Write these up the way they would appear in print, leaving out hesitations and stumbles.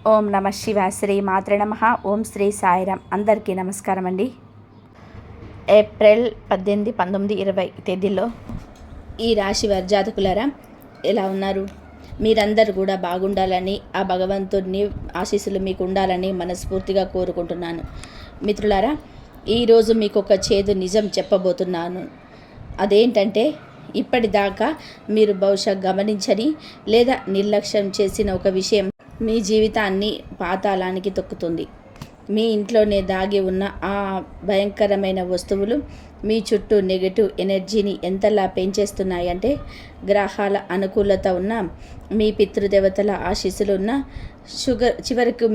ఓం నమ శివ శ్రీ మాత్రే నమః. ఓం శ్రీ సాయిరామ్. అందరికీ నమస్కారం అండి. ఏప్రిల్ 18, 19, 20 తేదీల్లో ఈ రాశి వారి జాతకులారా ఎలా ఉన్నారు? మీరందరూ కూడా బాగుండాలని, ఆ భగవంతుడిని ఆశీస్సులు మీకు ఉండాలని మనస్ఫూర్తిగా కోరుకుంటున్నాను. మిత్రులారా, ఈరోజు మీకు ఒక చేదు నిజం చెప్పబోతున్నాను. అదేంటంటే, ఇప్పటిదాకా మీరు బహుశా గమనించని లేదా నిర్లక్ష్యం చేసిన ఒక విషయం మీ జీవితాన్ని పాతాళానికి తొక్కుతుంది. మీ ఇంట్లోనే దాగి ఉన్న ఆ భయంకరమైన వస్తువులు మీ చుట్టూ నెగటివ్ ఎనర్జీని ఎంతలా పెంచేస్తున్నాయంటే, గ్రహాల అనుకూలత ఉన్న, మీ పితృదేవతల ఆశీస్సులు ఉన్న, చివరికి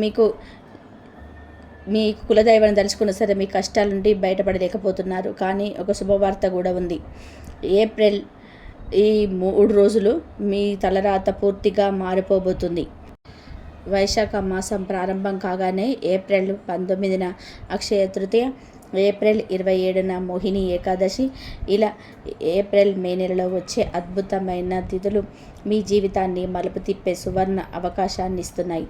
మీ కులదైవాన్ని తలుచుకున్న సరే మీ కష్టాల నుండి బయటపడలేకపోతున్నారు. కానీ ఒక శుభవార్త కూడా ఉంది. ఏప్రిల్ ఈ 3 రోజులు మీ తలరాత పూర్తిగా మారిపోబోతుంది. వైశాఖ మాసం ప్రారంభం కాగానే ఏప్రిల్ 19న అక్షయ తృతీయ, ఏప్రిల్ 27న మోహిని ఏకాదశి, ఇలా ఏప్రిల్ మే నెలలో వచ్చే అద్భుతమైన తిథులు మీ జీవితాన్ని మలుపు తిప్పే సువర్ణ అవకాశాన్ని ఇస్తున్నాయి.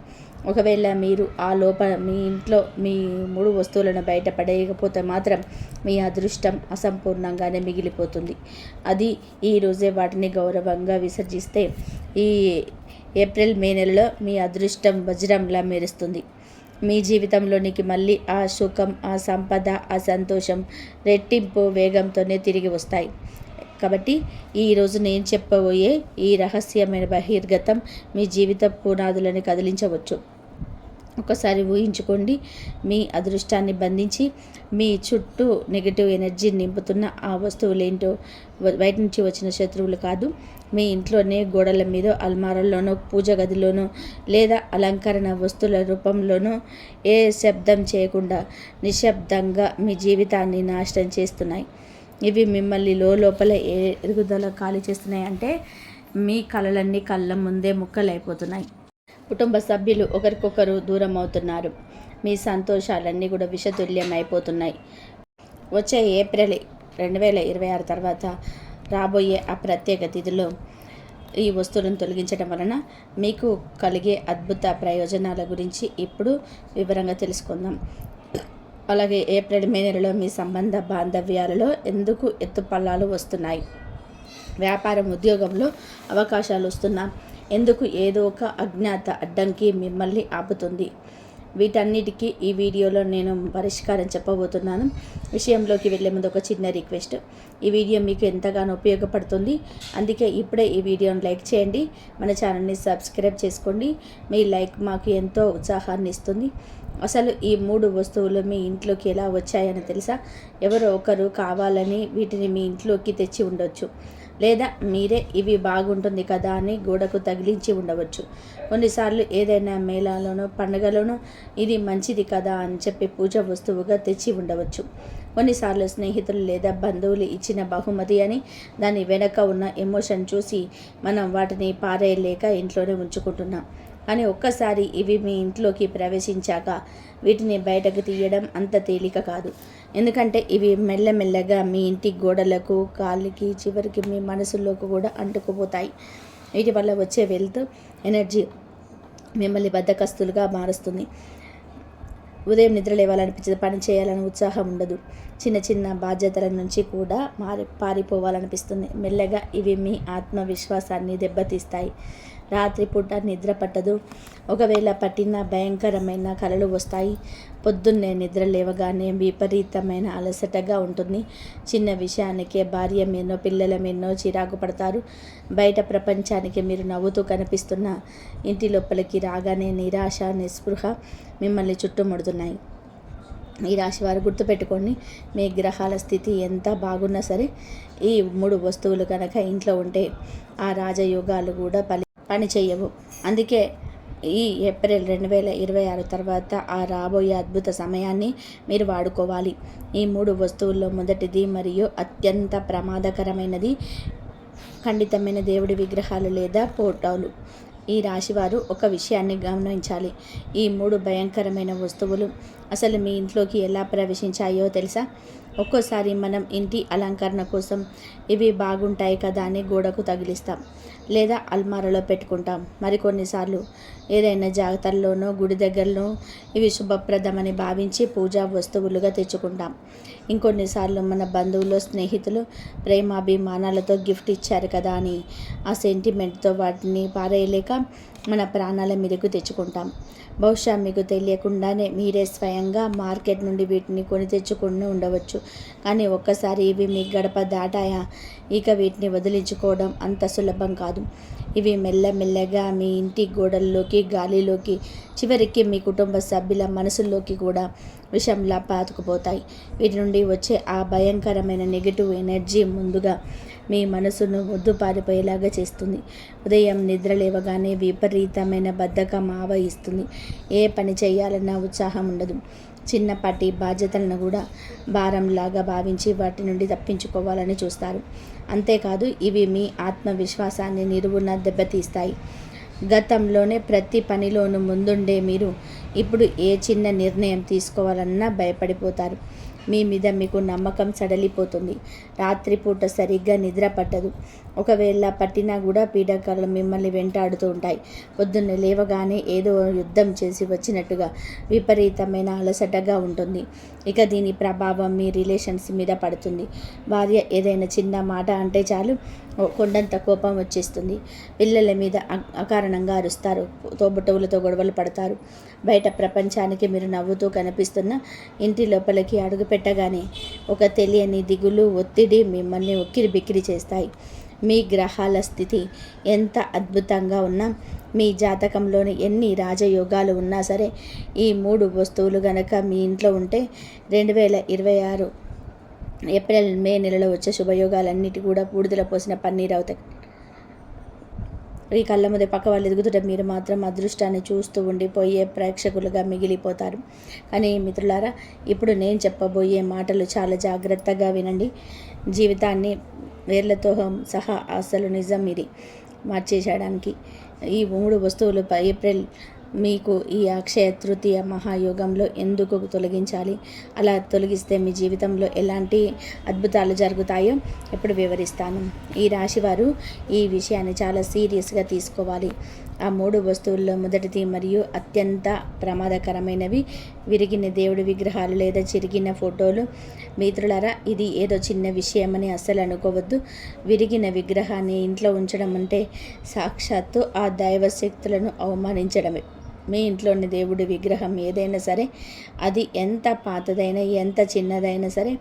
ఒకవేళ మీరు ఆ లోపల మీ ఇంట్లో మీ 3 వస్తువులను బయటపడేయకపోతే మాత్రం మీ అదృష్టం అసంపూర్ణంగానే మిగిలిపోతుంది. అది ఈరోజే వాటిని గౌరవంగా విసర్జిస్తే ఈ ఏప్రిల్ మే నెలలో మీ అదృష్టం వజ్రంలా మెరుస్తుంది. మీ జీవితంలోనికి మళ్ళీ ఆ సుఖం, ఆ సంపద, ఆ సంతోషం రెట్టింపు వేగంతోనే తిరిగి వస్తాయి. కాబట్టి ఈరోజు నేను చెప్పబోయే ఈ రహస్యమైన బహిర్గతం మీ జీవిత పునాదులను కదిలించవచ్చు. ఒకసారి ఊహించుకోండి, మీ అదృష్టాన్ని బంధించి మీ చుట్టూ నెగిటివ్ ఎనర్జీని నింపుతున్న ఆ వస్తువులేంటో. బయట నుంచి వచ్చిన శత్రువులు కాదు, మీ ఇంట్లోనే గోడల మీద, అల్మారాల్లోనో, పూజ గదిలోనో లేదా అలంకరణ వస్తువుల రూపంలోనో ఏ శబ్దం చేయకుండా నిశ్శబ్దంగా మీ జీవితాన్ని నాశనం చేస్తున్నాయి. ఇవి మిమ్మల్ని లోపల ఎరుగుదల ఖాళీ చేస్తున్నాయి. అంటే మీ కలలన్నీ కళ్ళ ముందే ముక్కలైపోతున్నాయి. కుటుంబ సభ్యులు ఒకరికొకరు దూరం అవుతున్నారు. మీ సంతోషాలన్నీ కూడా విషతుల్యం అయిపోతున్నాయి. వచ్చే ఏప్రిల్ 2026 తర్వాత రాబోయే ఆ ప్రత్యేక తిథిలో ఈ వస్తువులను తొలగించడం వలన మీకు కలిగే అద్భుత ప్రయోజనాల గురించి ఇప్పుడు వివరంగా తెలుసుకుందాం. అలాగే ఏప్రిల్ మే నెలలో మీ సంబంధ బాంధవ్యాలలో ఎందుకు ఎత్తుపల్లాలు వస్తున్నాయి, వ్యాపారం ఉద్యోగంలో అవకాశాలు వస్తున్నా ఎందుకు ఏదో ఒక అజ్ఞాత అడ్డంకి మిమ్మల్ని ఆపుతుంది, వీటన్నిటికీ ఈ వీడియోలో నేను పరిష్కారం చెప్పబోతున్నాను. విషయంలోకి వెళ్ళే ముందు ఒక చిన్న రిక్వెస్ట్. ఈ వీడియో మీకు ఎంతగానో ఉపయోగపడుతుంది. అందుకే ఇప్పుడే ఈ వీడియోని లైక్ చేయండి, మన ఛానల్ని సబ్స్క్రైబ్ చేసుకోండి. మీ లైక్ మాకు ఎంతో ఉత్సాహాన్ని ఇస్తుంది. అసలు ఈ 3 వస్తువులు మీ ఇంట్లోకి ఎలా వచ్చాయని తెలుసా? ఎవరో ఒకరు కావాలని వీటిని మీ ఇంట్లోకి తెచ్చి ఉండొచ్చు, లేదా మీరే ఇవి బాగుంటుంది కదా అని గోడకు తగిలించి ఉండవచ్చు. కొన్నిసార్లు ఏదైనా మేళాలోనో పండుగలోనో ఇది మంచిది కదా అని చెప్పి పూజ వస్తువుగా తెచ్చి ఉండవచ్చు. కొన్నిసార్లు స్నేహితులు లేదా బంధువులు ఇచ్చిన బహుమతి అని దాని వెనక ఉన్న ఎమోషన్ చూసి మనం వాటిని పారేయలేక ఇంట్లోనే ఉంచుకుంటున్నాం. కానీ ఒక్కసారి ఇవి మీ ఇంట్లోకి ప్రవేశించాక వీటిని బయటకు తీయడం అంత తేలిక కాదు. ఎందుకంటే ఇవి మెల్లమెల్లగా మీ ఇంటి గోడలకు, కాళ్ళకి, చివరికి మీ మనసులోకి కూడా అంటుకుపోతాయి. వీటి వల్ల వచ్చే వెల్త్ ఎనర్జీ మిమ్మల్ని బద్ధకస్తులుగా మారుస్తుంది. ఉదయం నిద్ర లేవాలనిపించదు, పని చేయాలని ఉత్సాహం ఉండదు, చిన్న చిన్న బాధ్యతల నుంచి కూడా పారిపోవాలనిపిస్తుంది. మెల్లగా ఇవి మీ ఆత్మవిశ్వాసాన్ని దెబ్బతీస్తాయి. రాత్రిపూట నిద్ర పట్టదు, ఒకవేళ పట్టిన భయంకరమైన కలలు వస్తాయి. పొద్దున్నే నిద్ర లేవగానే విపరీతమైన అలసటగా ఉంటుంది. చిన్న విషయానికే భార్య మీదనో పిల్లల మీదనో చిరాకు పడతారు. బయట ప్రపంచానికి మీరు నవ్వుతూ కనిపిస్తున్న ఇంటి లోపలికి రాగానే నిరాశ, నిస్పృహ మిమ్మల్ని చుట్టుముడుతున్నాయి. ఈ రాశి వారు గుర్తుపెట్టుకోండి, మీ గ్రహాల స్థితి ఎంత బాగున్నా సరే ఈ 3 వస్తువులు కనుక ఇంట్లో ఉంటే ఆ రాజయోగాలు కూడా పని చేయవు. అందుకే ఈ ఏప్రిల్ 2026 తర్వాత ఆ రాబోయే అద్భుత సమయాన్ని మీరు వాడుకోవాలి. ఈ 3 వస్తువుల్లో మొదటిది మరియు అత్యంత ప్రమాదకరమైనది ఖండితమైన దేవుడి విగ్రహాలు లేదా ఫోటోలు. ఈ రాశివారు ఒక విషయాన్ని గమనించాలి. ఈ 3 భయంకరమైన వస్తువులు అసలు మీ ఇంట్లోకి ఎలా ప్రవేశించాయో తెలుసా? ఒక్కోసారి మనం ఇంటి అలంకరణ కోసం ఇవి బాగుంటాయి కదా అని గోడకు తగిలిస్తాం, లేదా అల్మారాలో పెట్టుకుంటాం. మరికొన్నిసార్లు ఏదైనా జాతరలోనో గుడి దగ్గరలో ఇవి శుభప్రదమని భావించి పూజా వస్తువులుగా తెచ్చుకుంటాం. ఇంకొన్నిసార్లు మన బంధువులు, స్నేహితులు ప్రేమాభిమానాలతో గిఫ్ట్ ఇచ్చారు కదా అని ఆ సెంటిమెంట్తో వాటిని పారేయలేక మన ప్రాణాల మీదకు తెచ్చుకుంటాం. బహుశా మీకు తెలియకుండానే మీరే స్వయంగా మార్కెట్ నుండి వీటిని కొని తెచ్చుకుని ఉండవచ్చు. కానీ ఒక్కసారి ఇవి మీ గడప దాటాయా, ఇక వీటిని వదిలించుకోవడం అంత సులభం కాదు. ఇవి మెల్లమెల్లగా మీ ఇంటి గోడల్లోకి, గాలిలోకి, చివరికి మీ కుటుంబ సభ్యుల మనసుల్లోకి కూడా విషంలా పాతుకుపోతాయి. వీటి నుండి వచ్చే ఆ భయంకరమైన నెగిటివ్ ఎనర్జీ ముందుగా మీ మనసును పారిపోయేలాగా చేస్తుంది. ఉదయం నిద్ర లేవగానే విపరీతమైన బద్ధకం ఆవహిస్తుంది. ఏ పని చేయాలన్నా ఉత్సాహం ఉండదు. చిన్నపాటి బాధ్యతలను కూడా భారంలాగా భావించి వాటి నుండి తప్పించుకోవాలని చూస్తారు. అంతేకాదు ఇవి మీ ఆత్మవిశ్వాసాన్ని నిలువున దెబ్బతీస్తాయి. గతంలోనే ప్రతి పనిలోనూ ముందుండే మీరు ఇప్పుడు ఏ చిన్న నిర్ణయం తీసుకోవాలన్నా భయపడిపోతారు. మీ మీద మీకు నమ్మకం సడలిపోతుంది. రాత్రిపూట సరిగ్గా నిద్ర పట్టదు. ఒకవేళ పట్టినా కూడా పీడకలు మిమ్మల్ని వెంటాడుతూ ఉంటాయి. పొద్దున్నే లేవగానే ఏదో యుద్ధం చేసి వచ్చినట్టుగా విపరీతమైన అలసటగా ఉంటుంది. ఇక దీని ప్రభావం మీ రిలేషన్స్ మీద పడుతుంది. భార్య ఏదైనా చిన్న మాట అంటే చాలు కొండంత కోపం వచ్చేస్తుంది. పిల్లల మీద అకారణంగా అరుస్తారు. తోబుట్టువులతో గొడవలు పడతారు. బయట ప్రపంచానికి మీరు నవ్వుతూ కనిపిస్తున్న ఇంటి లోపలికి అడుగు పెట్టగానే ఒక తెలియని దిగులు, ఒత్తిడి మిమ్మల్ని ఉక్కిరి బిక్కిరి చేస్తాయి. మీ గ్రహాల స్థితి ఎంత అద్భుతంగా ఉన్నా, మీ జాతకంలోని ఎన్ని రాజయోగాలు ఉన్నా సరే, ఈ 3 వస్తువులు గనక మీ ఇంట్లో ఉంటే 2026 ఏప్రిల్, మే నెలలో వచ్చే శుభయోగాలన్నిటి కూడా బూడిదలో పోసిన పన్నీరు అవుతాయి. ఈ కళ్ళ ముందే పక్క వాళ్ళు ఎదుగుతుంటే మీరు మాత్రం అదృష్టాన్ని చూస్తూ ఉండిపోయే ప్రేక్షకులుగా మిగిలిపోతారు. కానీ మిత్రులారా, ఇప్పుడు నేను చెప్పబోయే మాటలు చాలా జాగ్రత్తగా వినండి. జీవితాన్ని వేర్లతో సహా అసలు నిజం ఇది మార్చేయడానికి ఈ 3 వస్తువులు ఏప్రిల్ మీకు ఈ అక్షయ తృతీయ మహాయోగంలో ఎందుకు తొలగించాలి, అలా తొలగిస్తే మీ జీవితంలో ఎలాంటి అద్భుతాలు జరుగుతాయో ఇప్పుడు వివరిస్తాను. ఈ రాశివారు ఈ విషయాన్ని చాలా సీరియస్గా తీసుకోవాలి. ఆ 3 వస్తువుల్లో మొదటిది మరియు అత్యంత ప్రమాదకరమైనవి విరిగిన దేవుడి విగ్రహాలు లేదా చిరిగిన ఫోటోలు. మిత్రులారా, ఇది ఏదో చిన్న విషయమని అస్సలు అనుకోవద్దు. విరిగిన విగ్రహాన్ని ఇంట్లో ఉంచడం అంటే సాక్షాత్తు ఆ దైవ శక్తులను అవమానించడమే. మీ ఇంట్లోని దేవుడి విగ్రహం ఏదైనా సరే, అది ఎంత పాతదైనా ఎంత చిన్నదైనా సరే,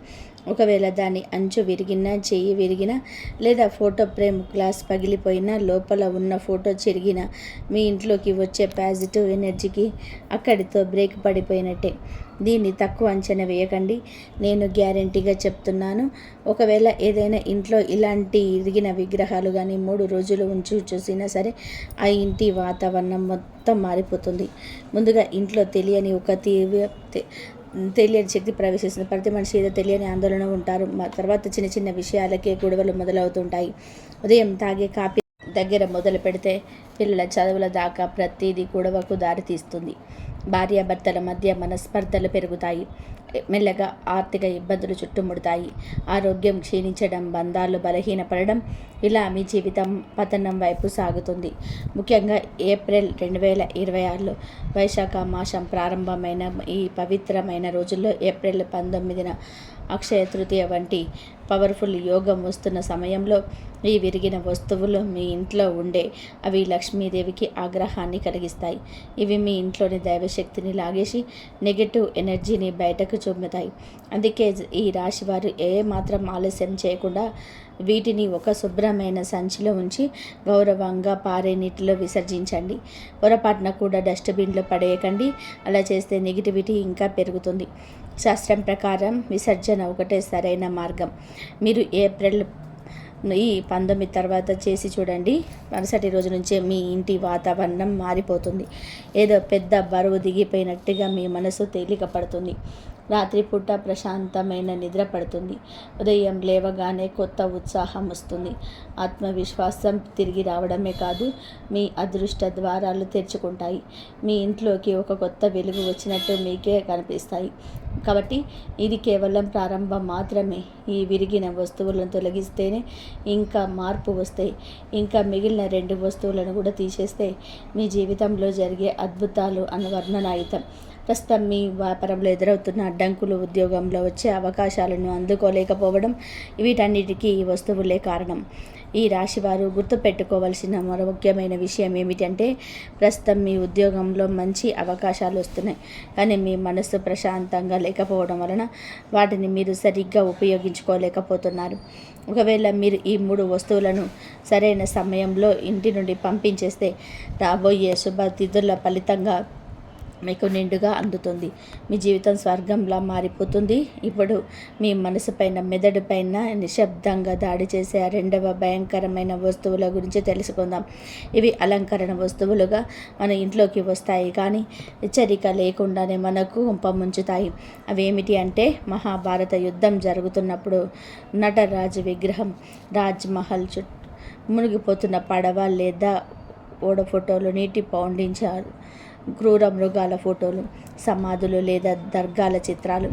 ఒకవేళ దాని అంచు విరిగినా, చెయ్యి విరిగినా, లేదా ఫోటో ఫ్రేమ్ గ్లాస్ పగిలిపోయినా, లోపల ఉన్న ఫోటో చెరిగినా, మీ ఇంట్లోకి వచ్చే పాజిటివ్ ఎనర్జీకి అక్కడితో బ్రేక్ పడిపోయినట్టే. దీన్ని తక్కువ అంచనా వేయకండి. నేను గ్యారెంటీగా చెప్తున్నాను. ఒకవేళ ఏదైనా ఇంట్లో ఇలాంటి ఇరిగిన విగ్రహాలు కానీ 3 రోజులు ఉంచి చూసినా సరే, ఆ ఇంటి వాతావరణం మొత్తం మారిపోతుంది. ముందుగా ఇంట్లో తెలియని ఒక తెలియని శక్తి ప్రవేశిస్తుంది. ప్రతి మనిషి ఏదో తెలియని ఆందోళన ఉంటారు. తర్వాత చిన్న చిన్న విషయాలకే గొడవలు మొదలవుతుంటాయి. ఉదయం తాగే కాఫీ దగ్గర మొదలు పెడితే పిల్లల చదువుల దాకా ప్రతిదీ గొడవకు దారితీస్తుంది. భార్యాభర్తల మధ్య మనస్పర్ధలు పెరుగుతాయి. మెల్లగా ఆర్థిక ఇబ్బందులు చుట్టుముడతాయి. ఆరోగ్యం క్షీణించడం, బంధాలు బలహీనపడడం, ఇలా మీ జీవితం పతనం వైపు సాగుతుంది. ముఖ్యంగా ఏప్రిల్ 2026లో వైశాఖ మాసం ప్రారంభమైన ఈ పవిత్రమైన రోజుల్లో ఏప్రిల్ 19న అక్షయ తృతీయ వంటి పవర్ఫుల్ యోగం వస్తున్న సమయంలో ఈ విరిగిన వస్తువులు మీ ఇంట్లో ఉండే అవి లక్ష్మీదేవికి ఆగ్రహాన్ని కలిగిస్తాయి. ఇవి మీ ఇంట్లోని దైవశక్తిని లాగేసి నెగటివ్ ఎనర్జీని బయటకు చూపుతాయి. అందుకే ఈ రాశి వారు ఏమాత్రం ఆలస్యం చేయకుండా వీటిని ఒక శుభ్రమైన సంచిలో ఉంచి గౌరవంగా పారే నీటిలో విసర్జించండి. పొరపాటున కూడా డస్ట్బిన్లో పడేయకండి. అలా చేస్తే నెగిటివిటీ ఇంకా పెరుగుతుంది. శాస్త్రం ప్రకారం విసర్జన ఒకటే సరైన మార్గం. మీరు ఏప్రిల్ 19 తర్వాత చేసి చూడండి. మరుసటి రోజు నుంచే మీ ఇంటి వాతావరణం మారిపోతుంది. ఏదో పెద్ద బరువు దిగిపోయినట్టుగా మీ మనసు తేలిక పడుతుంది. రాత్రిపూట ప్రశాంతమైన నిద్ర పడుతుంది. ఉదయం లేవగానే కొత్త ఉత్సాహం వస్తుంది. ఆత్మవిశ్వాసం తిరిగి రావడమే కాదు, మీ అదృష్ట ద్వారాలు తెరుచుకుంటాయి. మీ ఇంట్లోకి ఒక కొత్త వెలుగు వచ్చినట్టు మీకే కనిపిస్తాయి. కాబట్టి ఇది కేవలం ప్రారంభం మాత్రమే. ఈ విరిగిన వస్తువులను తొలగిస్తేనే ఇంకా మార్పు వస్తాయి. ఇంకా మిగిలిన 2 వస్తువులను కూడా తీసేస్తే మీ జీవితంలో జరిగే అద్భుతాలు వర్ణనాయుతం. ప్రస్తుతం మీ వ్యాపారంలో ఎదురవుతున్న అడ్డంకులు, ఉద్యోగంలో వచ్చే అవకాశాలను అందుకోలేకపోవడం, వీటన్నిటికీ ఈ వస్తువులే కారణం. ఈ రాశివారు గుర్తుపెట్టుకోవాల్సిన మరో ముఖ్యమైన విషయం ఏమిటంటే, ప్రస్తుతం మీ ఉద్యోగంలో మంచి అవకాశాలు వస్తున్నాయి, కానీ మీ మనసు ప్రశాంతంగా లేకపోవడం వలన వాటిని మీరు సరిగ్గా ఉపయోగించుకోలేకపోతున్నారు. ఒకవేళ మీరు ఈ 3 వస్తువులను సరైన సమయంలో ఇంటి నుండి పంపించేస్తే రాబోయే శుభతిథుల ఫలితంగా మీకు నిండుగా అందుతుంది. మీ జీవితం స్వర్గంలా మారిపోతుంది. ఇప్పుడు మీ మనసు పైన, మెదడు పైన నిశ్శబ్దంగా దాడి చేసే 2వ భయంకరమైన వస్తువుల గురించి తెలుసుకుందాం. ఇవి అలంకరణ వస్తువులుగా మన ఇంట్లోకి వస్తాయి, కానీ హెచ్చరిక లేకుండానే మనకు ముంచుతాయి. అవేమిటి అంటే, మహాభారత యుద్ధం జరుగుతున్నప్పుడు నటరాజు విగ్రహం, రాజ్మహల్ చుట్టూ మునిగిపోతున్న పడవ లేదా ఓడ ఫోటోలు, నీటి పౌండించారు క్రూర మృగాల ఫోటోలు, సమాధులు లేదా దర్గాల చిత్రాలు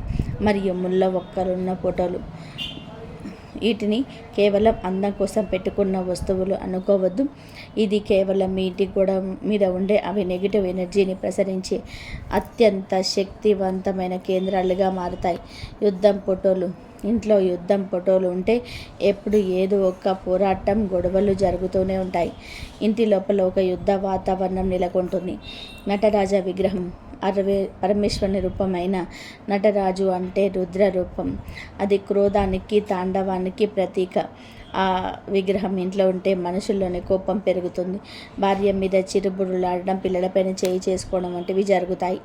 మరియు ముళ్ళ ఒక్కలున్న ఫోటోలు. వీటిని కేవలం అందం కోసం పెట్టుకున్న వస్తువులు అనుకోవద్దు. ఇది కేవలం మీ ఇంటి గోడ మీద ఉండే అవి నెగిటివ్ ఎనర్జీని ప్రసరించే అత్యంత శక్తివంతమైన కేంద్రాలుగా మారుతాయి. ఇంట్లో యుద్ధం ఫోటోలు ఉంటే ఎప్పుడు ఏదో ఒక పోరాటం, గొడవలు జరుగుతూనే ఉంటాయి. ఇంటి లోపల ఒక యుద్ధ వాతావరణం నెలకొంటుంది. నటరాజ విగ్రహం, పరమేశ్వరుని రూపమైన నటరాజు అంటే రుద్ర రూపం. అది క్రోధానికి, తాండవానికి ప్రతీక. ఆ విగ్రహం ఇంట్లో ఉంటే మనుషుల్లోని కోపం పెరుగుతుంది. భార్య మీద చిరుబురులాడడం, పిల్లలపైన చేయి చేసుకోవడం వంటివి జరుగుతాయి.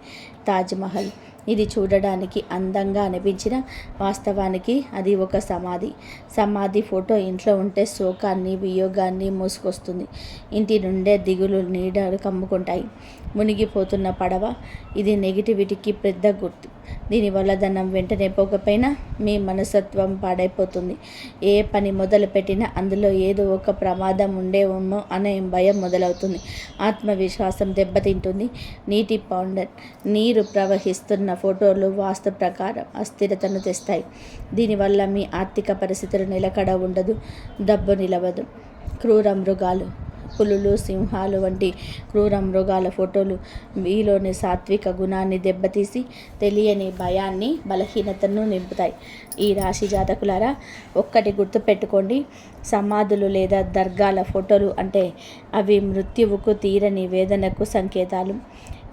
తాజ్మహల్, ఇది చూడడానికి అందంగా అనిపించిన వాస్తవానికి అది ఒక సమాధి ఫోటో ఇంట్లో ఉంటే శోకాన్ని, వియోగాన్ని మోసుకొస్తుంది. ఇంటి నుండే దిగులు, నీడలు కమ్ముకుంటాయి. మునిగిపోతున్న పడవ, ఇది నెగిటివిటీకి పెద్ద గుర్తు. దీనివల్ల ధనం వెంటనే పోకపోయినా మీ మనస్తత్వం పాడైపోతుంది. ఏ పని మొదలుపెట్టినా అందులో ఏదో ఒక ప్రమాదం ఉండేమో అనే భయం మొదలవుతుంది. ఆత్మవిశ్వాసం దెబ్బతింటుంది. నీటి పౌండర్, నీరు ప్రవహిస్తున్న ఫోటోలు వాస్తు ప్రకారం అస్థిరతను తెస్తాయి. దీనివల్ల మీ ఆర్థిక పరిస్థితులు నిలకడ ఉండదు, డబ్బు నిలవదు. క్రూర మృగాలు, పులులు, సింహాలు వంటి క్రూర మృగాల ఫోటోలు మీలోని సాత్విక గుణాన్ని దెబ్బతీసి తెలియని భయాన్ని, బలహీనతను నింపుతాయి. ఈ రాశి జాతకులారా, ఒక్కటి గుర్తుపెట్టుకోండి, సమాధులు లేదా దర్గాల ఫోటోలు అంటే అవి మృత్యువుకు, తీరని వేదనకు సంకేతాలు.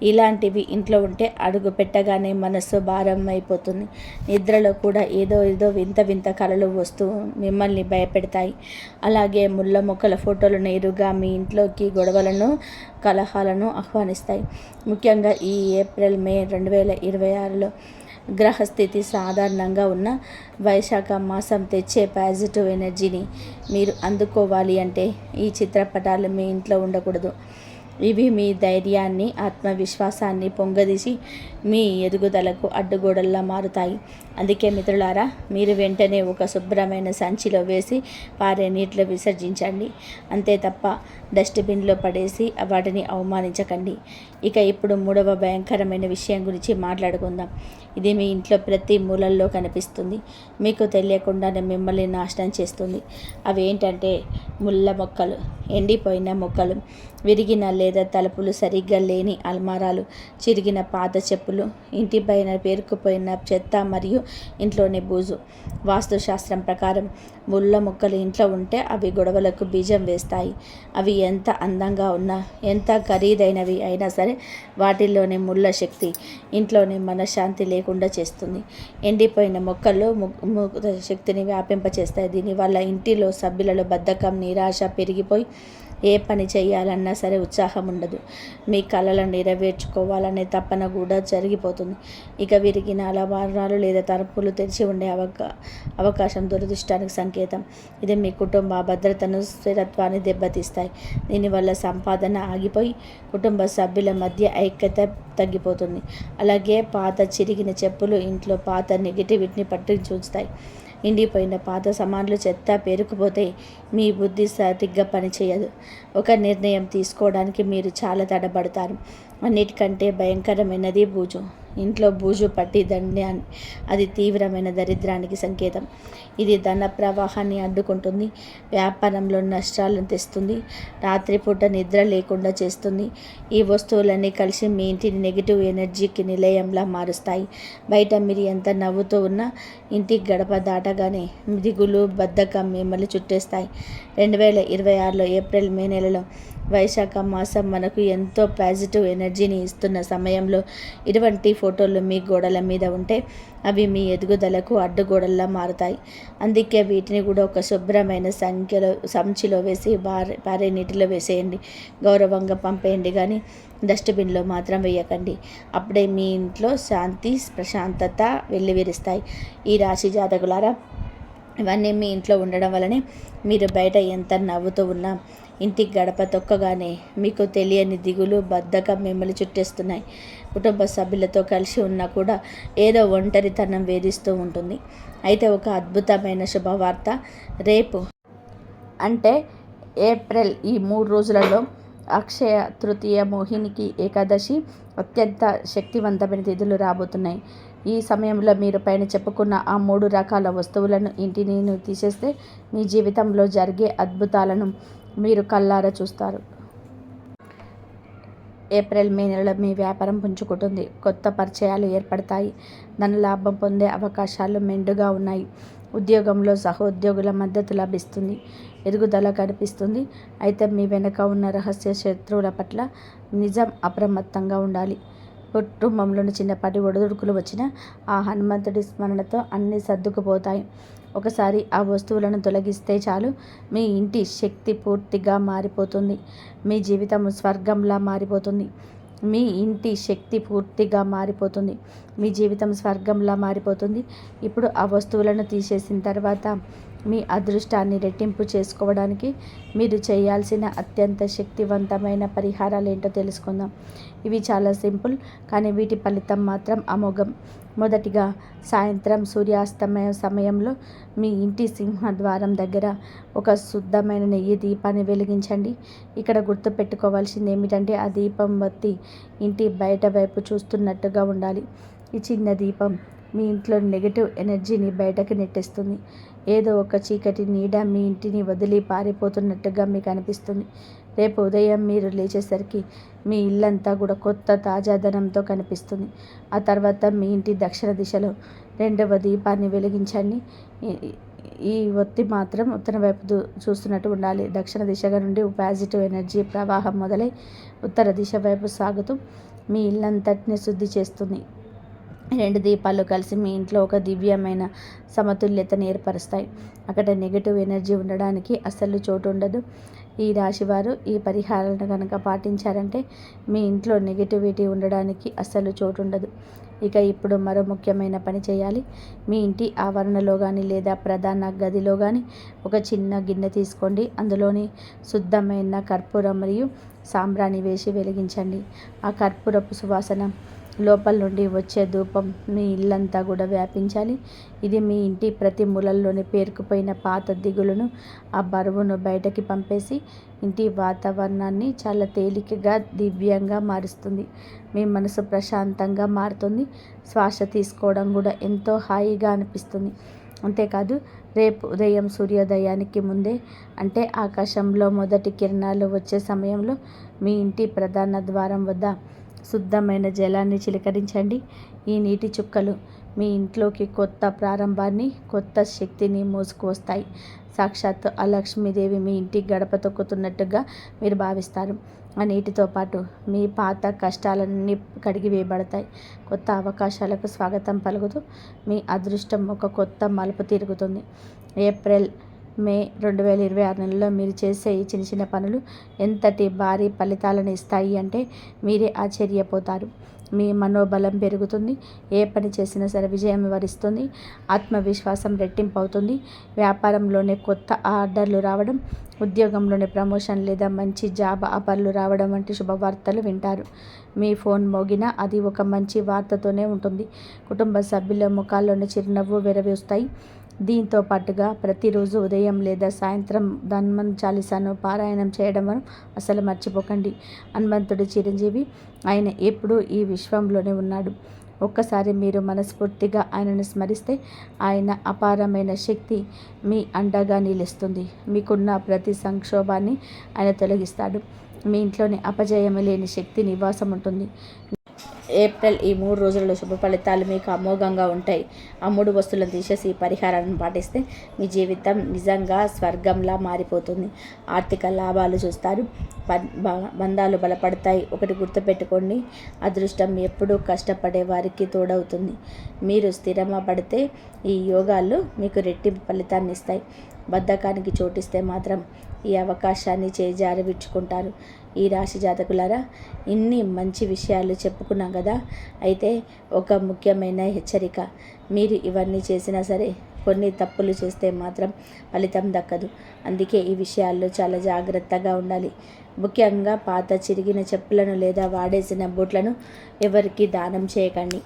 ఇలాంటివి ఇంట్లో ఉంటే అడుగు పెట్టగానే మనస్సు భారం అయిపోతుంది. నిద్రలో కూడా ఏదో వింత కలలు వస్తూ మిమ్మల్ని భయపెడతాయి. అలాగే ముళ్ళ మొక్కల ఫోటోలు నేరుగా మీ ఇంట్లోకి గొడవలను, కలహాలను ఆహ్వానిస్తాయి. ముఖ్యంగా ఈ ఏప్రిల్, మే 2026లో గ్రహస్థితి సాధారణంగా ఉన్న వైశాఖ మాసం తెచ్చే పాజిటివ్ ఎనర్జీని మీరు అందుకోవాలి అంటే ఈ చిత్రపటాలు మీ ఇంట్లో ఉండకూడదు. ఇవి మీ ధైర్యాన్ని, ఆత్మవిశ్వాసాన్ని పొంగదీసి మీ ఎదుగుదలకు అడ్డుగోడల్లా మారుతాయి. అందుకే మిత్రులారా, మీరు వెంటనే ఒక శుభ్రమైన సంచిలో వేసి పారే నీటిలో విసర్జించండి. అంతే తప్ప డస్ట్బిన్లో పడేసి వాటిని అవమానించకండి. ఇక ఇప్పుడు 3వ భయంకరమైన విషయం గురించి మాట్లాడుకుందాం. ఇది మీ ఇంట్లో ప్రతి మూలల్లో కనిపిస్తుంది, మీకు తెలియకుండానే మిమ్మల్ని నాశనం చేస్తుంది. అవి ఏంటంటే ముళ్ళ మొక్కలు, ఎండిపోయిన మొక్కలు, విరిగిన లేదా తలుపులు సరిగ్గా లేని అల్మారాలు, చిరిగిన పాత చెప్పులు, ఇంటిపైన పేరుకుపోయిన చెత్త మరియు ఇంట్లోని బూజు. వాస్తుశాస్త్రం ప్రకారం ముళ్ళ మొక్కలు ఇంట్లో ఉంటే అవి గొడవలకు బీజం వేస్తాయి. అవి ఎంత అందంగా ఉన్నా, ఎంత ఖరీదైనవి అయినా సరే వాటిల్లోని ముళ్ళ శక్తి ఇంట్లోని మనశ్శాంతి లేకుండా చేస్తుంది. ఎండిపోయిన మొక్కలు శక్తిని వ్యాపింపచేస్తాయి. దీనివల్ల ఇంటిలో సభ్యులలో బద్ధకం, నిరాశ పెరిగిపోయి ఏ పని చేయాలన్నా సరే ఉత్సాహం ఉండదు. మీ కళలను నెరవేర్చుకోవాలనే తపన కూడా జరిగిపోతుంది. ఇక విరిగిన అలమారాలు లేదా తలుపులు తెరిచి ఉండే అవకాశం దురదృష్టానికి సంకేతం. ఇది మీ కుటుంబ భద్రతను, స్థిరత్వాన్ని దెబ్బతీస్తాయి. దీనివల్ల సంపాదన ఆగిపోయి కుటుంబ సభ్యుల మధ్య ఐక్యత తగ్గిపోతుంది. అలాగే పాత చిరిగిన చెప్పులు ఇంట్లో పాత నెగిటివిటీని పట్టించుతాయి. ఎండిపోయిన పాత సామాన్లు, చెత్త పేరుకుపోతే మీ బుద్ధి సరిగ్గా పనిచేయదు. ఒక నిర్ణయం తీసుకోవడానికి మీరు చాలా తడబడతారు. అన్నిటికంటే భయంకరమైనది బూజు. ఇంట్లో బూజు పట్టి దండాన్ని, అది తీవ్రమైన దరిద్రానికి సంకేతం. ఇది ధన ప్రవాహాన్ని అడ్డుకుంటుంది, వ్యాపారంలో నష్టాలను తెస్తుంది, రాత్రిపూట నిద్ర లేకుండా చేస్తుంది. ఈ వస్తువులన్నీ కలిసి మీ ఇంటిని నెగిటివ్ ఎనర్జీకి నిలయంలా మారుస్తాయి. బయట మీరు ఎంత నవ్వుతూ ఉన్నా ఇంటి గడప దాటగానే దిగులు, బద్ధకం మిమ్మల్ని చుట్టేస్తాయి. 2026లో ఏప్రిల్, మే నెలలో వైశాఖ మాసం మనకు ఎంతో పాజిటివ్ ఎనర్జీని ఇస్తున్న సమయంలో ఇటువంటి ఫోటోలు మీ గోడల మీద ఉంటే అవి మీ ఎదుగుదలకు అడ్డుగోడల్లా మారుతాయి. అందుకే వీటిని కూడా ఒక శుభ్రమైన సంచిలో వేసి పారే నీటిలో వేసేయండి. గౌరవంగా పంపేయండి, కానీ డస్ట్బిన్లో మాత్రం వేయకండి. అప్పుడే మీ ఇంట్లో శాంతి, ప్రశాంతత వెల్లివిరుస్తాయి. ఈ రాశి జాతకులారా, ఇవన్నీ మీ ఇంట్లో ఉండడం వల్లనే మీరు బయట ఎంత నవ్వుతూ ఉన్నా ఇంటి గడప తొక్కగానే మీకు తెలియని దిగులు, బద్ధకం మిమ్మల్ని చుట్టేస్తున్నాయి. కుటుంబ సభ్యులతో కలిసి ఉన్నా కూడా ఏదో ఒంటరితనం వేధిస్తూ ఉంటుంది. అయితే ఒక అద్భుతమైన శుభవార్త. రేపు అంటే ఏప్రిల్ ఈ 3 రోజులలో అక్షయ తృతీయ, మోహినికి ఏకాదశి, అత్యంత శక్తివంతమైన తిథులు రాబోతున్నాయి. ఈ సమయంలో మీరు పైన చెప్పుకున్న ఆ 3 రకాల వస్తువులను ఇంటిని తీసేస్తే మీ జీవితంలో జరిగే అద్భుతాలను మీరు కళ్ళారా చూస్తారు. ఏప్రిల్, మే నెలలో మీ వ్యాపారం పుంజుకుంటుంది. కొత్త పరిచయాలు ఏర్పడతాయి. ధనలాభం పొందే అవకాశాలు మెండుగా ఉన్నాయి. ఉద్యోగంలో సహోద్యోగుల మద్దతు లభిస్తుంది. ఎదుగుదల కనిపిస్తుంది. అయితే మీ వెనుక ఉన్న రహస్య శత్రువుల పట్ల నిజం అప్రమత్తంగా ఉండాలి. కుటుంబంలోని చిన్నపాటి ఒడిదుడుకులు వచ్చినా ఆ హనుమంతుడి స్మరణతో అన్నీ సర్దుకుపోతాయి. ఒకసారి ఆ వస్తువులను తొలగిస్తే చాలు, మీ ఇంటి శక్తి పూర్తిగా మారిపోతుంది. మీ జీవితం స్వర్గంలా మారిపోతుంది. మీ ఇంటి శక్తి పూర్తిగా మారిపోతుంది. మీ జీవితం స్వర్గంలా మారిపోతుంది. ఇప్పుడు ఆ వస్తువులను తీసేసిన తర్వాత మీ అదృష్టాన్ని రెట్టింపు చేసుకోవడానికి మీరు చేయాల్సిన అత్యంత శక్తివంతమైన పరిహారాలు ఏంటో తెలుసుకుందాం. ఇవి చాలా సింపుల్, కానీ వీటి ఫలితం మాత్రం అమోఘం. మొదటిగా, సాయంత్రం సూర్యాస్తమయ సమయంలో మీ ఇంటి సింహద్వారం దగ్గర ఒక శుద్ధమైన నెయ్యి దీపాన్ని వెలిగించండి. ఇక్కడ గుర్తుపెట్టుకోవాల్సింది ఏమిటంటే ఆ దీపం బత్తి ఇంటి బయట వైపు చూస్తున్నట్టుగా ఉండాలి. ఈ చిన్న దీపం మీ ఇంట్లో నెగటివ్ ఎనర్జీని బయటకు నెట్టేస్తుంది. ఏదో ఒక చీకటి నీడ మీ ఇంటిని వదిలి పారిపోతున్నట్టుగా మీకు అనిపిస్తుంది. రేపు ఉదయం మీరు లేచేసరికి మీ ఇల్లంతా కూడా కొత్త తాజాదనంతో కనిపిస్తుంది. ఆ తర్వాత మీ ఇంటి దక్షిణ దిశలో 2వ దీపాన్ని వెలిగించండి. ఈ ఒత్తి మాత్రం ఉత్తరం వైపు చూస్తున్నట్టు ఉండాలి. దక్షిణ దిశగా నుండి పాజిటివ్ ఎనర్జీ ప్రవాహం మొదలై ఉత్తర దిశ వైపు సాగుతూ మీ ఇల్లంతటిని శుద్ధి చేస్తుంది. 2 దీపాలు కలిసి మీ ఇంట్లో ఒక దివ్యమైన సమతుల్యతను ఏర్పరుస్తాయి. అక్కడ నెగిటివ్ ఎనర్జీ ఉండడానికి అస్సలు చోటు ఉండదు. ఈ రాశివారు ఈ పరిహారాలను కనుక పాటించారంటే మీ ఇంట్లో నెగిటివిటీ ఉండడానికి అస్సలు చోటు ఉండదు. ఇక ఇప్పుడు మరో ముఖ్యమైన పని చేయాలి. మీ ఇంటి ఆవరణలో కానీ లేదా ప్రధాన గదిలో కానీ ఒక చిన్న గిన్నె తీసుకోండి. అందులోని శుద్ధమైన కర్పూరం మరియు సాంబ్రాణి వేసి వెలిగించండి. ఆ కర్పూరపు సువాసన, లోపల నుండి వచ్చే ధూపం మీ ఇల్లంతా కూడా వ్యాపించాలి. ఇది మీ ఇంటి ప్రతి మూలల్లోని పేరుకుపోయిన పాత దిగులును, ఆ బరువును బయటకి పంపేసి ఇంటి వాతావరణాన్ని చాలా తేలికగా, దివ్యంగా మారుస్తుంది. మీ మనసు ప్రశాంతంగా మారుతుంది. శ్వాస తీసుకోవడం కూడా ఎంతో హాయిగా అనిపిస్తుంది. అంతేకాదు, రేపు ఉదయం సూర్యోదయానికి ముందే, అంటే ఆకాశంలో మొదటి కిరణాలు వచ్చే సమయంలో మీ ఇంటి ప్రధాన ద్వారం వద్ద శుద్ధమైన జలాన్ని చిలకరించండి. ఈ నీటి చుక్కలు మీ ఇంట్లోకి కొత్త ప్రారంభాన్ని, కొత్త శక్తిని మోసుకువస్తాయి. సాక్షాత్తు ఆ లక్ష్మీదేవి మీ ఇంటి గడప తొక్కుతున్నట్టుగా మీరు భావిస్తారు. ఆ నీటితో పాటు మీ పాత కష్టాలన్నీ కడిగివేయబడతాయి. కొత్త అవకాశాలకు స్వాగతం పలుకుతూ మీ అదృష్టం ఒక కొత్త మలుపు తిరుగుతుంది. ఏప్రిల్, మే 2026 నెలలో మీరు చేసే ఈ చిన్న చిన్న పనులు ఎంతటి భారీ ఫలితాలను ఇస్తాయి అంటే మీరే ఆశ్చర్యపోతారు. మీ మనోబలం పెరుగుతుంది. ఏ పని చేసినా సరే విజయం వరిస్తుంది. ఆత్మవిశ్వాసం రెట్టింపు అవుతుంది. వ్యాపారంలోనే కొత్త ఆర్డర్లు రావడం, ఉద్యోగంలోనే ప్రమోషన్ లేదా మంచి జాబ్ ఆఫర్లు రావడం వంటి శుభవార్తలు వింటారు. మీ ఫోన్ మోగినా అది ఒక మంచి వార్తతోనే ఉంటుంది. కుటుంబ సభ్యుల ముఖాల్లోని చిరునవ్వు వెరవేస్తాయి. దీంతో పాటుగా ప్రతిరోజు ఉదయం లేదా సాయంత్రం హనుమాన్ చాలీసాను పారాయణం చేయడం అసలు మర్చిపోకండి. హనుమంతుడి చిరంజీవి, ఆయన ఎప్పుడూ ఈ విశ్వంలోనే ఉన్నాడు. ఒక్కసారి మీరు మనస్ఫూర్తిగా ఆయనను స్మరిస్తే ఆయన అపారమైన శక్తి మీ అండగా నిలుస్తుంది. మీకున్న ప్రతి సంక్షోభాన్ని ఆయన తొలగిస్తాడు. మీ ఇంట్లోని అపజయం లేని శక్తి నివాసం ఉంటుంది. ఏప్రిల్ ఈ 3 రోజులలో శుభ ఫలితాలు మీకు అమోఘంగా ఉంటాయి. ఆ 3 వస్తువులను తీసేసి ఈ పరిహారాన్ని పాటిస్తే మీ జీవితం నిజంగా స్వర్గంలా మారిపోతుంది. ఆర్థిక లాభాలు చూస్తారు, బంధాలు బలపడతాయి. ఒకటి గుర్తుపెట్టుకోండి, అదృష్టం ఎప్పుడూ కష్టపడే వారికి తోడవుతుంది. మీరు స్థిరమ పడితే ఈ యోగాలు మీకు రెట్టింపు ఫలితాన్ని ఇస్తాయి. బద్ధకానికి చోటిస్తే మాత్రం ఈ అవకాశాన్ని చేజారవిడ్చుకుంటారు. ఈ రాశి జాతకులారా, ఇన్ని మంచి విషయాలు చెప్పుకున్నాం కదా. అయితే ఒక ముఖ్యమైన హెచ్చరిక, మీరు ఇవన్నీ చేసినా సరే కొన్ని తప్పులు చేస్తే మాత్రం ఫలితం దక్కదు. అందుకే ఈ విషయాల్లో చాలా జాగ్రత్తగా ఉండాలి. ముఖ్యంగా పాత చిరిగిన చెప్పులను లేదా వాడేసిన బూట్లను ఎవరికి దానం చేయకండి.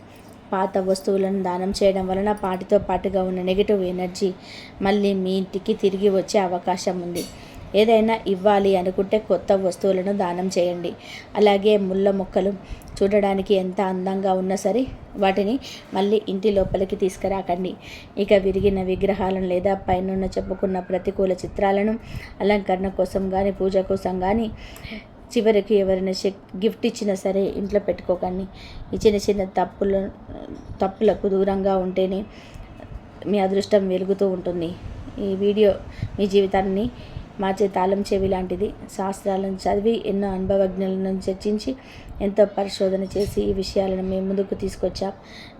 పాత వస్తువులను దానం చేయడం వలన వాటితో పాటుగా ఉన్న నెగిటివ్ ఎనర్జీ మళ్ళీ మీ ఇంటికి తిరిగి వచ్చే అవకాశం ఉంది. ఏదైనా ఇవ్వాలి అనుకుంటే కొత్త వస్తువులను దానం చేయండి. అలాగే ముళ్ళ మొక్కలు చూడడానికి ఎంత అందంగా ఉన్నా సరే వాటిని మళ్ళీ ఇంటి లోపలికి తీసుకురాకండి. ఇక విరిగిన విగ్రహాలను లేదా పైన చెప్పుకున్న ప్రతికూల చిత్రాలను అలంకరణ కోసం కానీ పూజ కోసం కానీ చివరికి ఎవరైనా గిఫ్ట్ ఇచ్చినా సరే ఇంట్లో పెట్టుకోకండి. ఈ చిన్న చిన్న తప్పులకు దూరంగా ఉంటేనే మీ అదృష్టం వెలుగుతూ ఉంటుంది. ఈ వీడియో మీ జీవితాన్ని మార్చే తాళం చెవి లాంటిది. శాస్త్రాలను చదివి ఎన్నో అనుభవజ్ఞులను చర్చించి ఎంతో పరిశోధన చేసి ఈ విషయాలను మీ ముందుకు తీసుకొచ్చాం.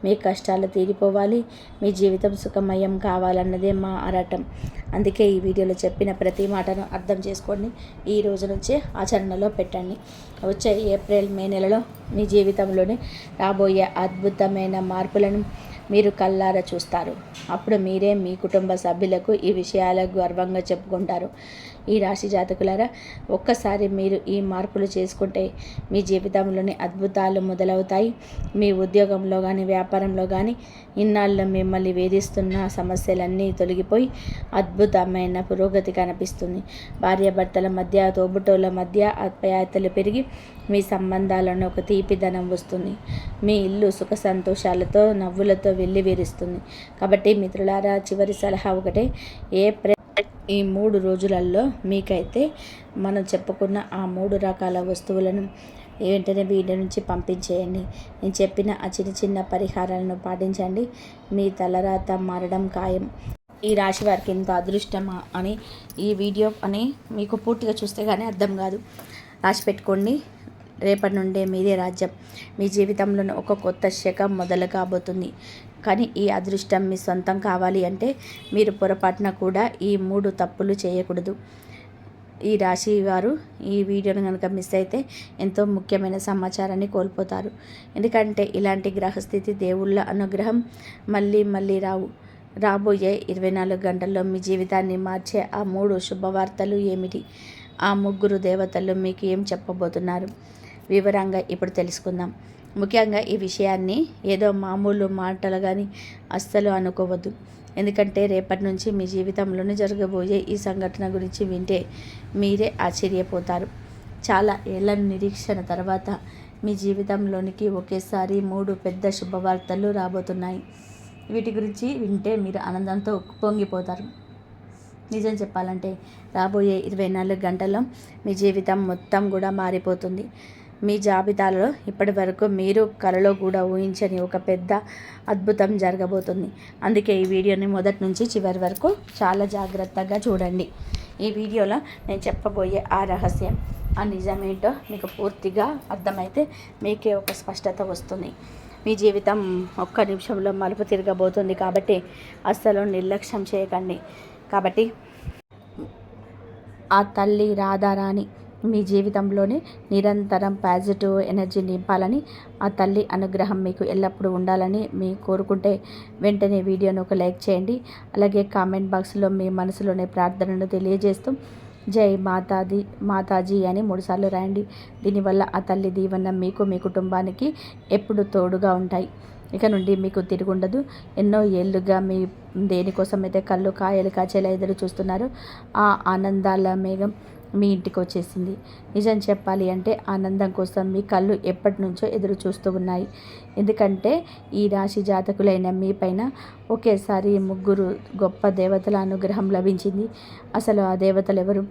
మీ కష్టాలు తీరిపోవాలి, మీ జీవితం సుఖమయం కావాలన్నదే మా ఆరాటం. అందుకే ఈ వీడియోలో చెప్పిన ప్రతి మాటను అర్థం చేసుకోండి. ఈ రోజు నుంచే ఆచరణలో పెట్టండి. వచ్చే ఏప్రిల్ మే నెలలో మీ జీవితంలోనే రాబోయే అద్భుతమైన మార్పులను మీరు కళ్ళారా చూస్తారు. అప్పుడు మీరే మీ కుటుంబ సభ్యులకు ఈ విషయాలకు గర్వంగా చెప్పుకుంటారు. ఈ రాశి జాతకులారా, ఒక్కసారి మీరు ఈ మార్పులు చేసుకుంటే మీ జీవితంలోని అద్భుతాలు మొదలవుతాయి. మీ ఉద్యోగంలో కానీ వ్యాపారంలో కానీ ఇన్నాళ్ళు మిమ్మల్ని వేధిస్తున్న సమస్యలన్నీ తొలగిపోయి అద్భుతమైన పురోగతి కనిపిస్తుంది. భార్యాభర్తల మధ్య, తోబుటోళ్ళ మధ్య ఆప్యాయతలు పెరిగి మీ సంబంధాలను ఒక తీపిదనం వస్తుంది. మీ ఇల్లు సుఖ సంతోషాలతో నవ్వులతో వెల్లివిరుస్తుంది. కాబట్టి మిత్రులారా, చివరి సలహా ఒకటే, ఈ 3 రోజులలో మీకైతే మనం చెప్పుకున్న ఆ 3 రకాల వస్తువులను వెంటనే వీడి నుంచి పంపించేయండి. నేను చెప్పిన ఆ చిన్న చిన్న పరిహారాలను పాటించండి. మీ తలరాత మారడం ఖాయం. ఈ రాశి వారికి ఇంత అదృష్టమా అని ఈ వీడియో అని మీకు పూర్తిగా చూస్తే కానీ అర్థం కాదు. రాసి పెట్టుకోండి. రేపటి నుండే మీదే రాజ్యం. మీ జీవితంలో ఒక కొత్త శకం మొదలు కాబోతుంది. కానీ ఈ అదృష్టం మీ సొంతం కావాలి అంటే మీరు పొరపాటున కూడా ఈ 3 తప్పులు చేయకూడదు. ఈ రాశి వారు ఈ వీడియోను కనుక మిస్ అయితే ఎంతో ముఖ్యమైన సమాచారాన్ని కోల్పోతారు. ఎందుకంటే ఇలాంటి గ్రహస్థితి, దేవుళ్ళ అనుగ్రహం మళ్ళీ మళ్ళీ రాబోయే 24 గంటల్లో మీ జీవితాన్ని మార్చే ఆ 3 శుభవార్తలు ఏమిటి? ఆ 3 దేవతలు మీకు ఏం చెప్పబోతున్నారు? వివరంగా ఇప్పుడు తెలుసుకుందాం. ముఖ్యంగా ఈ విషయాన్ని ఏదో మామూలు మాటలు కానీ అస్సలు అనుకోవద్దు. ఎందుకంటే రేపటి నుంచి మీ జీవితంలోనే జరగబోయే ఈ సంఘటన గురించి వింటే మీరే ఆశ్చర్యపోతారు. చాలా ఏళ్ల నిరీక్షణ తర్వాత మీ జీవితంలోనికి ఒకేసారి 3 పెద్ద శుభవార్తలు రాబోతున్నాయి. వీటి గురించి వింటే మీరు ఆనందంతో పొంగిపోతారు. నిజం చెప్పాలంటే రాబోయే 24 గంటల్లో మీ జీవితం మొత్తం కూడా మారిపోతుంది. మీ జాబితాలో ఇప్పటి వరకు మీరు కలలో కూడా ఊహించని ఒక పెద్ద అద్భుతం జరగబోతుంది. అందుకే ఈ వీడియోని మొదటి నుంచి చివరి వరకు చాలా జాగ్రత్తగా చూడండి. ఈ వీడియోలో నేను చెప్పబోయే ఆ రహస్యం, ఆ నిజమేంటో మీకు పూర్తిగా అర్థమైతే మీకే ఒక స్పష్టత వస్తుంది. మీ జీవితం ఒక్క నిమిషంలో మలుపు తిరగబోతుంది. కాబట్టి అస్సలు నిర్లక్ష్యం చేయకండి. కాబట్టి ఆ తల్లి రాధారాణి మీ జీవితంలోనే నిరంతరం పాజిటివ్ ఎనర్జీ నింపాలని, ఆ తల్లి అనుగ్రహం మీకు ఎల్లప్పుడూ ఉండాలని మీ కోరుకుంటే వెంటనే వీడియోను ఒక లైక్ చేయండి. అలాగే కామెంట్ బాక్స్లో మీ మనసులోని ప్రార్థనను తెలియజేస్తూ జై మాతాజీ అని 3 సార్లు రాయండి. దీనివల్ల ఆ తల్లి దీవెన మీకు, మీ కుటుంబానికి ఎప్పుడు తోడుగా ఉంటాయి. ఇక నుండి మీకు తిరుగుండదు. ఎన్నో ఏళ్ళుగా మీ దేనికోసమైతే కళ్ళు కాయలు కాచేలా ఎదురు చూస్తున్నారు, ఆ ఆనందాల మేఘం మీ ఇంటికి వచ్చేసింది. నిజం చెప్పాలి అంటే ఆనందం కోసం మీ కళ్ళు ఎప్పటి నుంచో ఎదురు చూస్తూ ఉన్నాయి. ఎందుకంటే ఈ రాశి జాతకులైన మీ పైన ఒకేసారి 3 గొప్ప దేవతల అనుగ్రహం లభించింది. అసలు ఆ దేవతలు ఎవరు?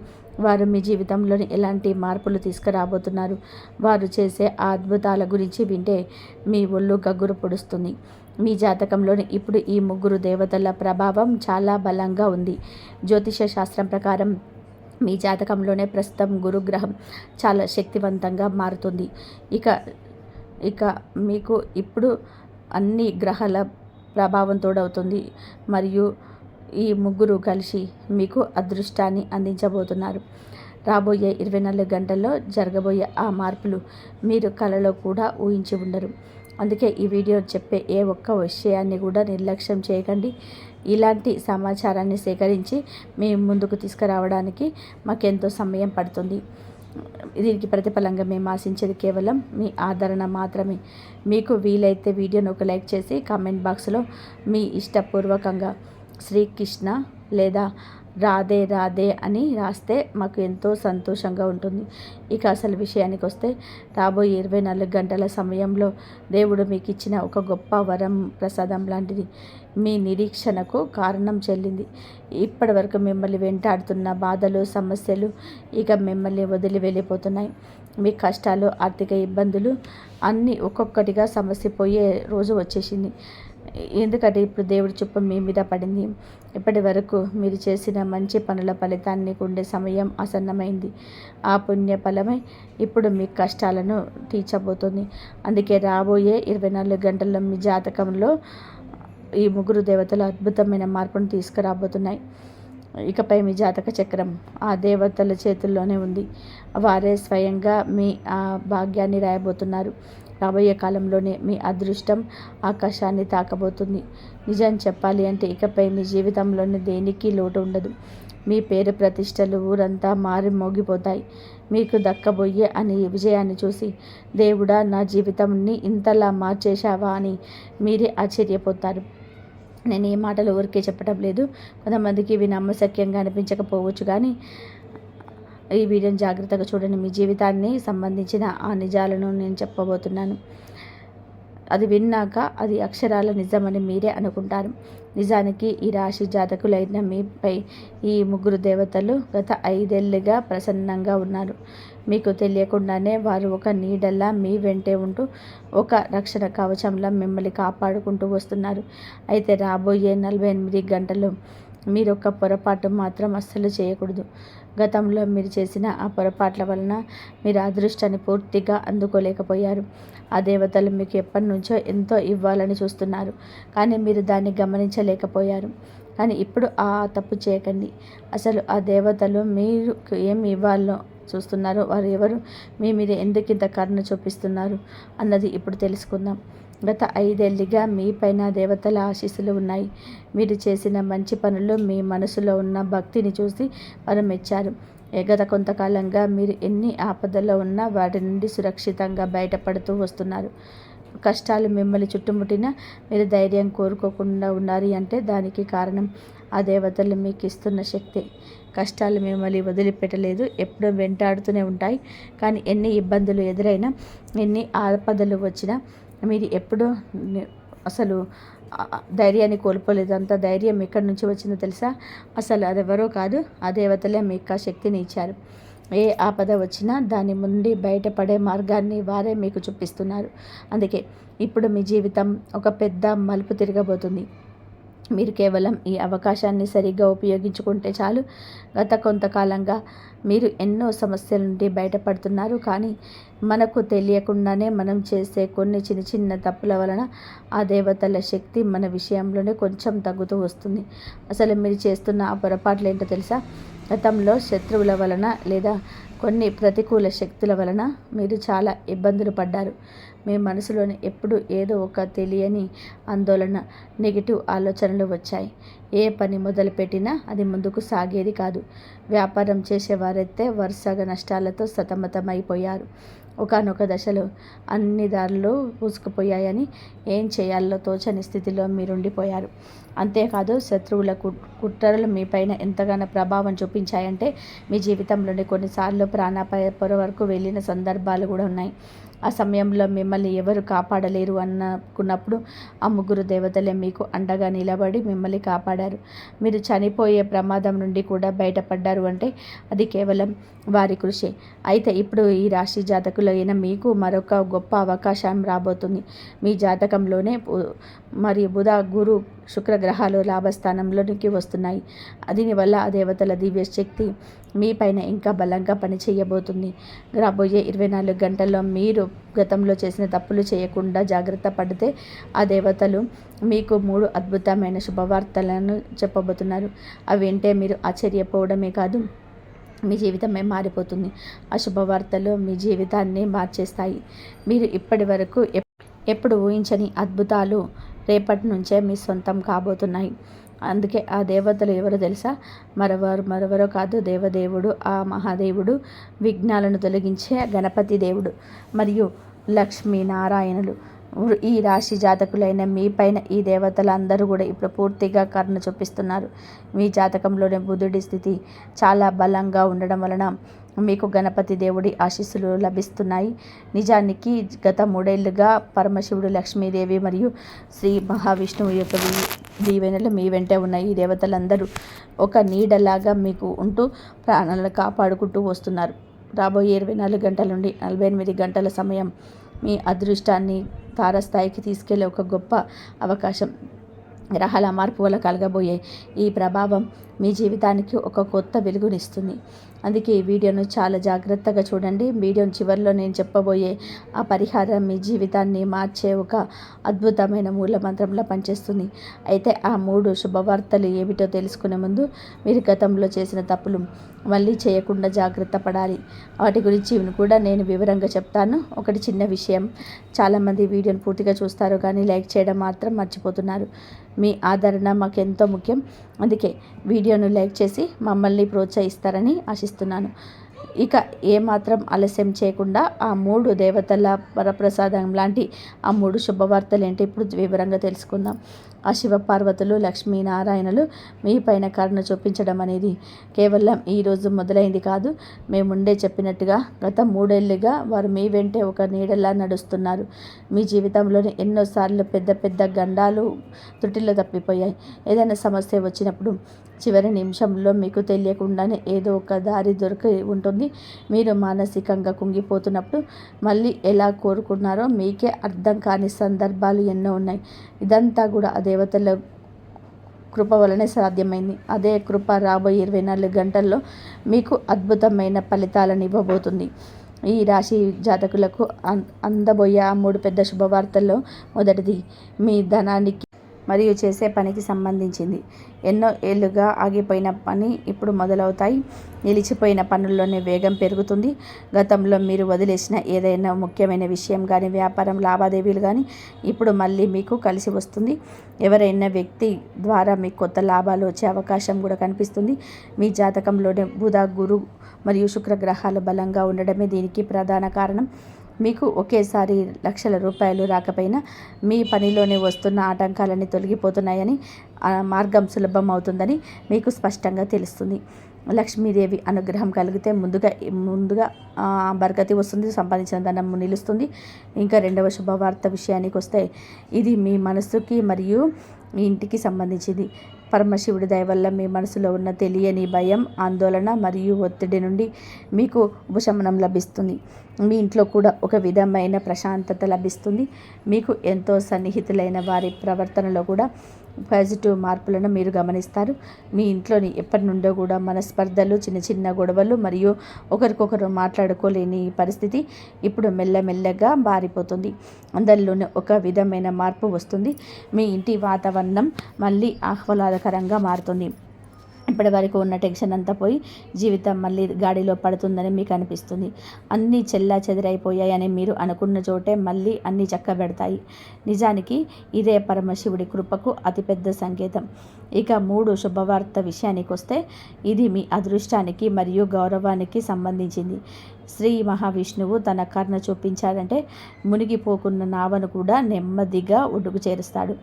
వారు మీ జీవితంలోని ఎలాంటి మార్పులు తీసుకురాబోతున్నారు? వారు చేసే ఆ అద్భుతాల గురించి వింటే మీ ఒళ్ళు గగ్గురు పొడుస్తుంది. మీ జాతకంలోని ఇప్పుడు ఈ 3 దేవతల ప్రభావం చాలా బలంగా ఉంది. జ్యోతిష శాస్త్రం ప్రకారం మీ జాతకంలోనే ప్రస్తుతం గురుగ్రహం చాలా శక్తివంతంగా మారుతుంది. ఇక ఇక మీకు ఇప్పుడు అన్ని గ్రహాల ప్రభావం తోడవుతుంది. మరియు ఈ 3 కలిసి మీకు అదృష్టాన్ని అందించబోతున్నారు. రాబోయే 24 గంటల్లో జరగబోయే ఆ మార్పులు మీరు కలలో కూడా ఊహించి ఉండరు. అందుకే ఈ వీడియో చెప్పే ఏ ఒక్క విషయాన్ని కూడా నిర్లక్ష్యం చేయకండి. ఇలాంటి సమాచారాన్ని సేకరించి మీ ముందుకు తీసుకురావడానికి మాకెంతో సమయం పడుతుంది. దీనికి ప్రతిఫలంగా మేము ఆశించేది కేవలం మీ ఆదరణ మాత్రమే. మీకు వీలైతే వీడియోను ఒక లైక్ చేసి కామెంట్ బాక్స్లో మీ ఇష్టపూర్వకంగా శ్రీకృష్ణ లేదా రాధే రాధే అని రాస్తే మాకు ఎంతో సంతోషంగా ఉంటుంది. ఇక అసలు విషయానికి వస్తే రాబోయే 24 గంటల సమయంలో దేవుడు మీకు ఇచ్చిన ఒక గొప్ప వరం ప్రసాదం లాంటిది మీ నిరీక్షణకు కారణం చెల్లింది. ఇప్పటి వరకు మిమ్మల్ని వెంటాడుతున్న బాధలు సమస్యలు ఇక మిమ్మల్ని వదిలి వెళ్ళిపోతున్నాయి. మీ కష్టాలు ఆర్థిక ఇబ్బందులు అన్నీ ఒక్కొక్కటిగా సమస్యపోయే రోజు వచ్చేసింది. ఎందుకంటే ఇప్పుడు దేవుడి చూపు మీ మీద పడింది. ఇప్పటి వరకు మీరు చేసిన మంచి పనుల ఫలితాన్ని ఉండే సమయం ఆసన్నమైంది. ఆ పుణ్య ఫలమై ఇప్పుడు మీ కష్టాలను తీర్చబోతుంది. అందుకే రాబోయే 24 గంటల్లో మీ జాతకంలో ఈ 3 దేవతలు అద్భుతమైన మార్పును తీసుకురాబోతున్నాయి. ఇకపై మీ జాతక చక్రం ఆ దేవతల చేతుల్లోనే ఉంది. వారే స్వయంగా మీ ఆ భాగ్యాన్ని రాయబోతున్నారు. రాబోయే కాలంలోనే మీ అదృష్టం ఆకాశాన్ని తాకబోతుంది. నిజం చెప్పాలి అంటే ఇకపై మీ జీవితంలోని దేనికి లోటు ఉండదు. మీ పేరు ప్రతిష్టలు ఊరంతా మారి మోగిపోతాయి. మీకు దక్కబోయే అని విజయాన్ని చూసి దేవుడా నా జీవితాన్ని ఇంతలా మార్చేశావా అని మీరే ఆశ్చర్యపోతారు. నేను ఈ మాటలు ఊరికే చెప్పడం లేదు. కొంతమందికి ఇవి నమ్మశక్యంగా అనిపించకపోవచ్చు, కానీ ఈ వీడియోని జాగ్రత్తగా చూడండి. మీ జీవితాన్ని సంబంధించిన ఆ నిజాలను నేను చెప్పబోతున్నాను. అది విన్నాక అది అక్షరాల నిజమని మీరే అనుకుంటారు. నిజానికి ఈ రాశి జాతకులైన మీపై ఈ 3 దేవతలు గత 5 ఏళ్లుగా ప్రసన్నంగా ఉన్నారు. మీకు తెలియకుండానే వారు ఒక నీడలా మీ వెంటే ఉంటూ ఒక రక్షణ కవచంలా మిమ్మల్ని కాపాడుకుంటూ వస్తున్నారు. అయితే రాబోయే 48 గంటలు మీరు ఒక పొరపాటు మాత్రం అస్సలు చేయకూడదు. గతంలో మీరు చేసిన ఆ పొరపాట్ల వలన మీరు అదృష్టాన్ని పూర్తిగా అందుకోలేకపోయారు. ఆ దేవతలు మీకు ఎప్పటి నుంచో ఎంతో ఇవ్వాలని చూస్తున్నారు, కానీ మీరు దాన్ని గమనించలేకపోయారు. కానీ ఇప్పుడు ఆ తప్పు చేయకండి. అసలు ఆ దేవతలు మీరు ఏమి ఇవ్వాలో చూస్తున్నారు, వారు ఎవరు, మీ మీద ఎందుకు ఇంత కరుణ చూపిస్తున్నారు అన్నది ఇప్పుడు తెలుసుకుందాం. గత 5 ఏళ్లుగా మీ పైన దేవతల ఆశీస్సులు ఉన్నాయి. మీరు చేసిన మంచి పనులు మీ మనసులో ఉన్న భక్తిని చూసి వారు మెచ్చారు. గత కొంతకాలంగా మీరు ఎన్ని ఆపదల్లో ఉన్నా వాటి నుండి సురక్షితంగా బయటపడుతూ వస్తున్నారు. కష్టాలు మిమ్మల్ని చుట్టుముట్టినా మీరు ధైర్యం కోరుకోకుండా ఉన్నారు అంటే దానికి కారణం ఆ దేవతలు మీకు ఇస్తున్న శక్తి. కష్టాలు మిమ్మల్ని వదిలిపెట్టలేదు, ఎప్పుడూ వెంటాడుతూనే ఉంటాయి. కానీ ఎన్ని ఇబ్బందులు ఎదురైనా, ఎన్ని ఆపదలు వచ్చినా మీరు ఎప్పుడూ అసలు ధైర్యాన్ని కోల్పోలేదు. అంత ధైర్యం ఎక్కడి నుంచి వచ్చిందో తెలుసా? అసలు అదెవరో కాదు, ఆ దేవతలే మీకు ఆ శక్తిని ఇచ్చారు. ఏ ఆపద వచ్చినా దాని నుండి బయటపడే మార్గాన్ని వారే మీకు చూపిస్తున్నారు. అందుకే ఇప్పుడు మీ జీవితం ఒక పెద్ద మలుపు తిరగబోతుంది. మీరు కేవలం ఈ అవకాశాన్ని సరిగ్గా ఉపయోగించుకుంటే చాలు. గత కొంతకాలంగా మీరు ఎన్నో సమస్యల నుండి బయటపడుతున్నారు, కానీ మనకు తెలియకుండానే మనం చేసే కొన్ని చిన్న చిన్న తప్పుల వలన ఆ దేవతల శక్తి మన విషయంలోనే కొంచెం తగ్గుతూ వస్తుంది. అసలు మీరు చేస్తున్న ఆ పొరపాట్లు ఏంటో తెలుసా? గతంలో శత్రువుల వలన లేదా కొన్ని ప్రతికూల శక్తుల వలన మీరు చాలా ఇబ్బందులు పడ్డారు. మీ మనసులోని ఎప్పుడు ఏదో ఒక తెలియని ఆందోళన, నెగిటివ్ ఆలోచనలు వచ్చాయి. ఏ పని మొదలుపెట్టినా అది ముందుకు సాగేది కాదు. వ్యాపారం చేసేవారైతే వరుసగా నష్టాలతో సతమతమైపోయారు. ఒకానొక దశలో అన్ని దారులు పూసుకుపోయాయని ఏం చేయాలో తోచని స్థితిలో మీరుండిపోయారు. అంతేకాదు, శత్రువుల కుట్రలు మీపైన ఎంతగానో ప్రభావం చూపించాయంటే మీ జీవితంలోని కొన్నిసార్లు ప్రాణాపాయ పొర వరకు వెళ్ళిన సందర్భాలు కూడా ఉన్నాయి. ఆ సమయంలో మిమ్మల్ని ఎవరు కాపాడలేరు అనుకున్నప్పుడు ఆ ముగ్గురు దేవతలే మీకు అండగా నిలబడి మిమ్మల్ని కాపాడారు. మీరు చనిపోయే ప్రమాదం నుండి కూడా బయటపడ్డారు అంటే అది కేవలం వారి కృషి. అయితే ఇప్పుడు ఈ రాశి జాతకులైన మీకు మరొక గొప్ప అవకాశం రాబోతుంది. మీ జాతకంలోనే మరియు బుధ, గురు, శుక్ర గ్రహాలు లాభస్థానంలోనికి వస్తున్నాయి. దీనివల్ల ఆ దేవతల దివ్య శక్తి మీ పైన ఇంకా బలంగా పనిచేయబోతుంది. రాబోయే 24 గంటల్లో మీరు గతంలో చేసిన తప్పులు చేయకుండా జాగ్రత్త పడితే ఆ దేవతలు మీకు 3 అద్భుతమైన శుభవార్తలను చెప్పబోతున్నారు. అవి వింటే మీరు ఆశ్చర్యపోవడమే కాదు, మీ జీవితమే మారిపోతుంది. ఆ శుభవార్తలు మీ జీవితాన్ని మార్చేస్తాయి. మీరు ఇప్పటి వరకు ఎప్పుడు ఊహించని అద్భుతాలు రేపటి నుంచే మీ సొంతం కాబోతున్నాయి. అందుకే ఆ దేవతలు ఎవరో తెలుసా? మరెవరో కాదు, దేవదేవుడు, ఆ మహాదేవుడు, విఘ్నాలను తొలగించే గణపతి దేవుడు మరియు లక్ష్మీనారాయణులు. ఈ రాశి జాతకులైన మీ పైన ఈ దేవతలందరూ కూడా ఇప్పుడు పూర్తిగా కరుణ చూపిస్తున్నారు. మీ జాతకంలోని బుధుడి స్థితి చాలా బలంగా ఉండడం వలన మీకు గణపతి దేవుడి ఆశీస్సులు లభిస్తున్నాయి. నిజానికి గత 3 ఏళ్లుగా పరమశివుడు, లక్ష్మీదేవి మరియు శ్రీ మహావిష్ణువు యొక్క దీవెనలు మీ వెంటే ఉన్నాయి. ఈ దేవతలందరూ ఒక నీడలాగా మీకు ఉంటూ ప్రాణాలను కాపాడుకుంటూ వస్తున్నారు. రాబోయే 24 గంటల నుండి 48 గంటల సమయం మీ అదృష్టాన్ని తారస్థాయికి తీసుకెళ్లే ఒక గొప్ప అవకాశం. గ్రహాల మార్పు వల్ల కలగబోయే ఈ ప్రభావం మీ జీవితానికి ఒక కొత్త వెలుగునిస్తుంది. అందుకే ఈ వీడియోను చాలా జాగ్రత్తగా చూడండి. వీడియో చివరిలో నేను చెప్పబోయే ఆ పరిహారం మీ జీవితాన్ని మార్చే ఒక అద్భుతమైన మూలమంత్రంలా పనిచేస్తుంది. అయితే ఆ 3 శుభవార్తలు ఏమిటో తెలుసుకునే ముందు మీరు గతంలో చేసిన తప్పులు మళ్ళీ చేయకుండా జాగ్రత్త పడాలి. వాటి గురించి కూడా నేను వివరంగా చెప్తాను. ఒకటి చిన్న విషయం, చాలామంది వీడియోను పూర్తిగా చూస్తారు కానీ లైక్ చేయడం మాత్రం మర్చిపోతున్నారు. మీ ఆదరణ మాకు ఎంతో ముఖ్యం. అందుకే వీడియోను లైక్ చేసి మమ్మల్ని ప్రోత్సహిస్తారని ఆశిస్తున్నాను. ఇక ఏమాత్రం ఆలస్యం చేయకుండా ఆ 3 దేవతల వరప్రసాదం లాంటి ఆ 3 శుభవార్తలు ఏంటి ఇప్పుడు వివరంగా తెలుసుకుందాం. ఆ శివపార్వతులు, లక్ష్మీనారాయణులు మీ పైన కరుణ చూపించడం అనేది కేవలం ఈరోజు మొదలైంది కాదు. మేము ముందే చెప్పినట్టుగా గత 3 ఏళ్లుగా వారు మీ వెంటే ఒక నీడలా నడుస్తున్నారు. మీ జీవితంలోని ఎన్నోసార్లు పెద్ద పెద్ద గండాలు త్రుటిలో తప్పిపోయాయి. ఏదైనా సమస్య వచ్చినప్పుడు చివరి నిమిషంలో మీకు తెలియకుండానే ఏదో ఒక దారి దొరికి ఉంటుంది. మీరు మానసికంగా కుంగిపోతున్నప్పుడు మళ్ళీ ఎలా కోరుకున్నారో మీకే అర్థం కాని సందర్భాలు ఎన్నో ఉన్నాయి. ఇదంతా కూడా ఆ దేవతల కృప వలనే సాధ్యమైంది. అదే కృప రాబోయే 24 గంటల్లో మీకు అద్భుతమైన ఫలితాలను ఇవ్వబోతుంది. ఈ రాశి జాతకులకు అందబోయే ఆ 3 పెద్ద శుభవార్తల్లో మొదటిది మీ ధనానికి మరియు చేసే పనికి సంబంధించింది. ఎన్నో ఏళ్లుగా ఆగిపోయిన పని ఇప్పుడు మొదలవుతాయి. నిలిచిపోయిన పనుల్లోనే వేగం పెరుగుతుంది. గతంలో మీరు వదిలేసిన ఏదైనా ముఖ్యమైన విషయం కానీ, వ్యాపారం లావాదేవీలు కానీ ఇప్పుడు మళ్ళీ మీకు కలిసి వస్తుంది. ఎవరైనా వ్యక్తి ద్వారా మీకు కొత్త లాభాలు వచ్చే అవకాశం కూడా కనిపిస్తుంది. మీ జాతకంలోనే బుధ, గురు మరియు శుక్ర గ్రహాలు బలంగా ఉండడమే దీనికి ప్రధాన కారణం. మీకు ఒకేసారి లక్షల రూపాయలు రాకపోయినా మీ పనిలోనే వస్తున్న ఆటంకాలన్నీ తొలగిపోతున్నాయని, మార్గం సులభం అవుతుందని మీకు స్పష్టంగా తెలుస్తుంది. లక్ష్మీదేవి అనుగ్రహం కలిగితే ముందుగా బరకతి వస్తుంది, సంపాదించిన ధనం నిలుస్తుంది. ఇంకా రెండవ శుభవార్త విషయానికి వస్తే ఇది మీ మనసుకి మరియు మీ ఇంటికి సంబంధించింది. పరమశివుడి దయ వల్ల మీ మనసులో ఉన్న తెలియని భయం, ఆందోళన మరియు ఒత్తిడి నుండి మీకు ఉపశమనం లభిస్తుంది. మీ ఇంట్లో కూడా ఒక విధమైన ప్రశాంతత లభిస్తుంది. మీకు ఎంతో సన్నిహితులైన వారి ప్రవర్తనలో కూడా పాజిటివ్ మార్పులను మీరు గమనిస్తారు. మీ ఇంట్లోని ఎప్పటి నుండో కూడా మనస్పర్ధలు, చిన్న చిన్న గొడవలు మరియు ఒకరికొకరు మాట్లాడుకోలేని పరిస్థితి ఇప్పుడు మెల్లమెల్లగా మారిపోతుంది. అందరిలోనే ఒక విధమైన మార్పు వస్తుంది. మీ ఇంటి వాతావరణం మళ్ళీ ఆహ్లాదకరంగా మారుతుంది. ఇప్పటి వరకు ఉన్న టెన్షన్ అంతా పోయి జీవితం మళ్ళీ గాడిలో పడుతుందని మీకు అనిపిస్తుంది. అన్నీ చెల్లా చెదిరైపోయాయని మీరు అనుకున్న చోటే మళ్ళీ అన్నీ చక్కబెడతాయి. నిజానికి ఇదే పరమశివుడి కృపకు అతిపెద్ద సంకేతం. ఇక 3 శుభవార్త విషయానికి వస్తే, ఇది మీ అదృష్టానికి మరియు గౌరవానికి సంబంధించింది. శ్రీ మహావిష్ణువు తన కరుణ చూపించాడంటే మునిగిపోకున్న నావను కూడా నెమ్మదిగా ఒడ్డుకు చేరుస్తాడు.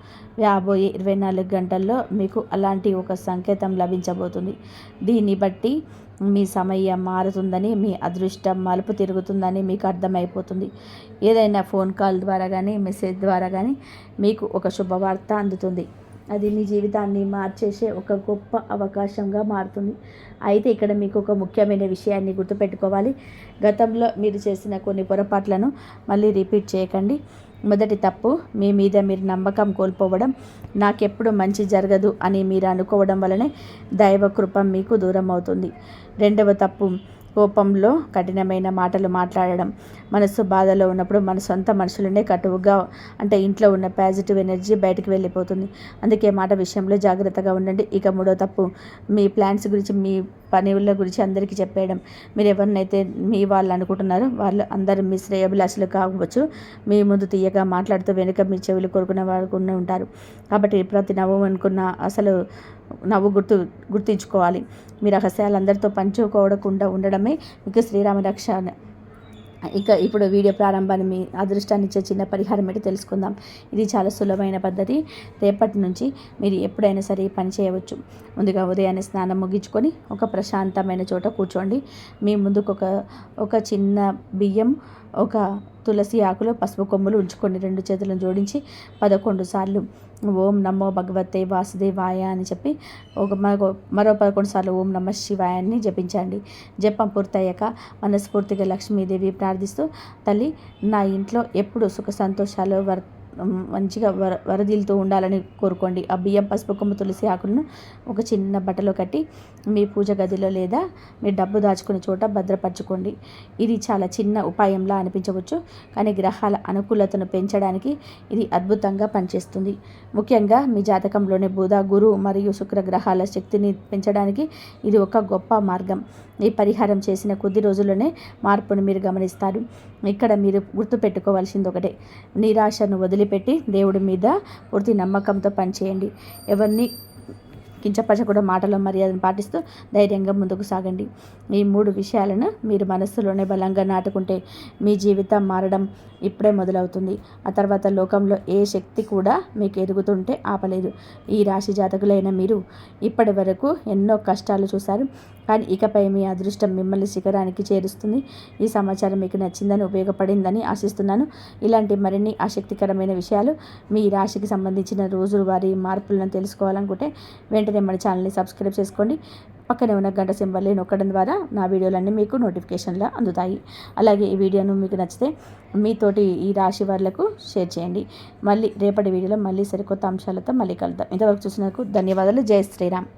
రాబోయే 24 గంటల్లో మీకు అలాంటి ఒక సంకేతం లభించబోతుంది. దీన్ని బట్టి మీ సమయం మారుతుందని, మీ అదృష్టం మలుపు తిరుగుతుందని మీకు అర్థమైపోతుంది. ఏదైనా ఫోన్ కాల్ ద్వారా కానీ, మెసేజ్ ద్వారా కానీ మీకు ఒక శుభవార్త అందుతుంది. అది మీ జీవితాన్ని మార్చేసే ఒక గొప్ప అవకాశంగా మారుతుంది. అయితే ఇక్కడ మీకు ఒక ముఖ్యమైన విషయాన్ని గుర్తుపెట్టుకోవాలి. గతంలో మీరు చేసిన కొన్ని పొరపాట్లను మళ్ళీ రిపీట్ చేయకండి. మొదటి తప్పు, మీ మీద మీరు నమ్మకం కోల్పోవడం. నాకెప్పుడు మంచి జరగదు అని మీరు అనుకోవడం వలనే దైవ కృప మీకు దూరం అవుతుంది. రెండవ తప్పు, కోపంలో కఠినమైన మాటలు మాట్లాడడం. మనసు బాధలో ఉన్నప్పుడు మన సొంత మనుషులనే కటువుగా, అంటే ఇంట్లో ఉన్న పాజిటివ్ ఎనర్జీ బయటకు వెళ్ళిపోతుంది. అందుకే మాట విషయంలో జాగ్రత్తగా ఉండండి. ఇక 3వ తప్పు, మీ ప్లాన్స్ గురించి, మీ పనుల గురించి అందరికీ చెప్పేయడం. మీరు ఎవరినైతే మీ వాళ్ళు అనుకుంటున్నారో వాళ్ళు అందరూ మీ శ్రేయోభిలాషులు కావచ్చు. మీ ముందు తీయగా మాట్లాడుతూ వెనుక మీ చెవులు కొరుకునే వారు ఉంటారు. కాబట్టి ప్రతి నవ్వు అనుకున్న అసలు నవ్వు గుర్తించుకోవాలి. మీ రహస్యాలు అందరితో పంచుకోవకుండా ఉండడమే మీకు శ్రీరామ రక్ష. ఇక ఇప్పుడు వీడియో ప్రారంభాన్ని మీ అదృష్టాన్ని ఇచ్చే చిన్న పరిహారం ఏంటో తెలుసుకుందాం. ఇది చాలా సులభమైన పద్ధతి. రేపటి నుంచి మీరు ఎప్పుడైనా సరే ఈ పని చేయవచ్చు. ముందుగా ఉదయాన్నే స్నానం ముగించుకొని ఒక ప్రశాంతమైన చోట కూర్చోండి. మీ ముందుకు ఒక చిన్న బియ్యం, ఒక తులసి ఆకులో పసుపు కొమ్ములు ఉంచుకొని 2 చేతులను జోడించి 11 సార్లు ఓం నమో భగవతే వాసుదేవాయ అని చెప్పి మరో 11 సార్లు ఓం నమ శివాయ అని జపించండి. జపం పూర్తయ్యాక మనస్ఫూర్తిగా లక్ష్మీదేవి ప్రార్థిస్తూ, తల్లి నా ఇంట్లో ఎప్పుడు సుఖ సంతోషాలు మంచిగా వరదిల్తూ ఉండాలని కోరుకోండి. ఆ బియ్యం, పసుపు కొమ్ము, తులసి ఆకులను ఒక చిన్న బట్టలో కట్టి మీ పూజ గదిలో లేదా మీ డబ్బు దాచుకునే చోట భద్రపరచుకోండి. ఇది చాలా చిన్న ఉపాయంలా అనిపించవచ్చు, కానీ గ్రహాల అనుకూలతను పెంచడానికి ఇది అద్భుతంగా పనిచేస్తుంది. ముఖ్యంగా మీ జాతకంలోని బుధ, గురు మరియు శుక్ర గ్రహాల శక్తిని పెంచడానికి ఇది ఒక గొప్ప మార్గం. ఈ పరిహారం చేసిన కొద్ది రోజుల్లోనే మార్పును మీరు గమనిస్తారు. ఇక్కడ మీరు గుర్తుపెట్టుకోవాల్సింది ఒకటే, నిరాశను వదిలిపెట్టి దేవుడి మీద పూర్తి నమ్మకంతో పనిచేయండి. ఎవరిని కించపరచకుండా మాటలో మర్యాదను పాటిస్తూ ధైర్యంగా ముందుకు సాగండి. ఈ 3 విషయాలను మీరు మనస్సులోనే బలంగా నాటుకుంటే మీ జీవితం మారడం ఇప్పుడే మొదలవుతుంది. ఆ తర్వాత లోకంలో ఏ శక్తి కూడా మీకు ఎదుగుతుంటే ఆపలేదు. ఈ రాశి జాతకులైన మీరు ఇప్పటి వరకు ఎన్నో కష్టాలు చూశారు, కానీ ఇకపై మీ అదృష్టం మిమ్మల్ని శిఖరానికి చేరుస్తుంది. ఈ సమాచారం మీకు నచ్చిందని, ఉపయోగపడిందని ఆశిస్తున్నాను. ఇలాంటి మరిన్ని ఆసక్తికరమైన విషయాలు మీ రాశికి సంబంధించిన రోజువారీ మార్పులను తెలుసుకోవాలనుకుంటే వెంటనే మన ఛానల్ని సబ్స్క్రైబ్ చేసుకోండి. పక్కనే ఉన్న గంట సింబల్ని నొక్కడం ద్వారా నా వీడియోలన్నీ మీకు నోటిఫికేషన్లా అందుతాయి. అలాగే ఈ వీడియోను మీకు నచ్చితే మీతోటి ఈ రాశి వాళ్లకు షేర్ చేయండి. మళ్ళీ రేపటి వీడియోలో మళ్ళీ సరికొత్త అంశాలతో మళ్ళీ కలుద్దాం. ఇంతవరకు చూసినందుకు ధన్యవాదాలు. జై శ్రీరామ్.